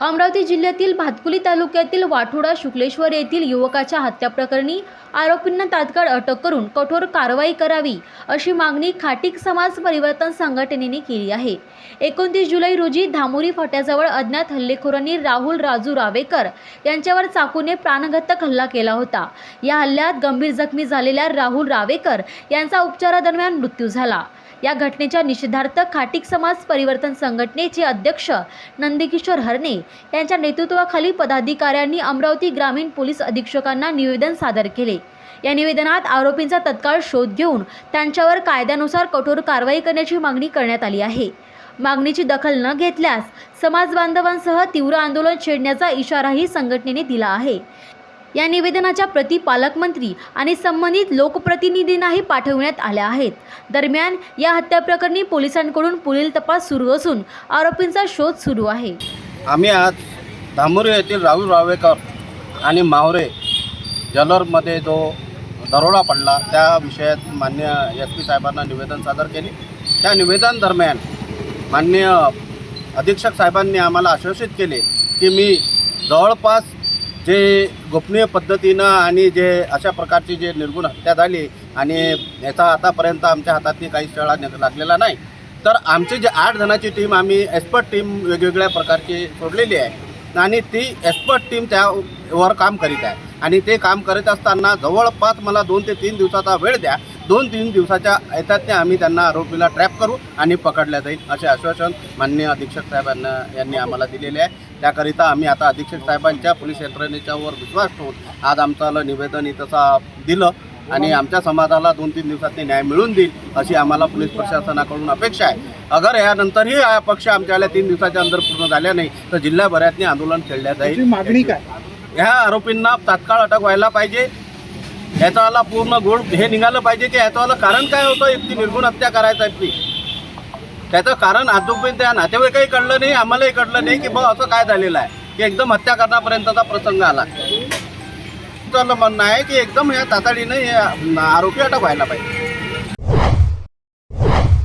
अमरावती जिल्ह्यातील भातकुली तालुक्यातील वाठोडा शुक्लेश्वर येथील युवकाच्या हत्याप्रकरणी आरोपींना तात्काळ अटक करून कठोर कारवाई करावी अशी मागणी खाटीक समाज परिवर्तन संघटनेने केली आहे। 29 जुलै रोजी धामोरी फाट्याजवळ अज्ञात हल्लेखोरांनी राहुल राजू रावेकर यांच्यावर चाकूने प्राणघातक हल्ला केला होता। या हल्ल्यात गंभीर जखमी झालेल्या राहुल रावेकर यांचा उपचारादरम्यान मृत्यू झाला। या घटनेच्या निषेधार्थ खाटीक समाज परिवर्तन संघटनेचे अध्यक्ष नंदकिशोर हरणे यांच्या नेतृत्वाखाली पदाधिकाऱ्यांनी अमरावती ग्रामीण पोलीस अधीक्षकांना निवेदन सादर केले। या निवेदनात आरोपींचा तत्काळ शोध घेऊन त्यांच्यावर कायद्यानुसार कठोर कारवाई करण्याची मागणी करण्यात आली आहे। मागणीची दखल न घेतल्यास समाज बांधवांसह तीव्र आंदोलन छेडण्याचा इशाराही संघटनेने दिला आहे। या निवेदनाच्या प्रती पालकमंत्री आणि संबंधित लोकप्रतिनिधींनाही पाठवण्यात आल्या आहेत। दरम्यान या हत्याप्रकरणी पोलिसांकडून पुढील तपास सुरू असून आरोपींचा शोध सुरू आहे। आम्ही आज धामोरी येथील राहुल रावेकर आणि मावरे ज्वेलरमध्ये जो दरोडा पडला त्या विषयात माननीय SP साहेबांना निवेदन सादर केले। त्या निवेदन दरम्यान माननीय अधीक्षक साहेबांनी आम्हाला आश्वासित केले की मी जवळपास जे गोपनीय पद्धतीनं आणि जे अशा प्रकारची जे निर्गुण हत्या झाली आणि याचा आतापर्यंत आमच्या हातातली काही शाळा लागलेला नाही, तर आमची जे 8 जणांची टीम आम्ही एक्सपर्ट टीम वेगवेगळ्या प्रकारची सोडलेली आहे आणि ती एक्सपर्ट टीम त्यावर काम करीत आहे आणि ते काम करत असताना जवळपास मला 2 ते 3 दिवसाचा वेळ द्या। 2-3 दिवसाच्या याच्यातने आम्ही त्यांना आरोपीला ट्रॅप करू आणि पकडल्या जाईल असे आश्वासन माननीय अधीक्षक साहेबांना यांनी आम्हाला दिलेले आहे। त्याकरिता आम्ही आता अधीक्षक साहेबांच्या पोलीस यंत्रणेच्यावर विश्वास ठेवून आज आमचं निवेदन तसं दिलं आणि आमच्या समाजाला 2-3 दिवसांनी न्याय मिळून देईल अशी आम्हाला पोलीस प्रशासनाकडून अपेक्षा आहे। अगर यानंतरही हा पक्ष आमच्याला 3 दिवसाच्या अंदर पूर्ण झाल्या नाही तर जिल्हाभरातनी आंदोलन छेडल्या जाईल। मागणी काय? ह्या आरोपींना तात्काळ अटक व्हायला पाहिजे। याच्यावाला पूर्ण गोड हे निघालं पाहिजे की याच्यावाला कारण काय होतं इतकी निर्गुण हत्या करायचा ती, त्याचं कारण अजूनपर्यंत त्या नातेवाईकही कळलं नाही, आम्हालाही कळलं नाही की बा असं काय झालेलं आहे की एकदम हत्या करण्यापर्यंतचा प्रसंग आला। त्याचं म्हणणं आहे की एकदम या तातडीनं हे आरोपी अटक व्हायला पाहिजे।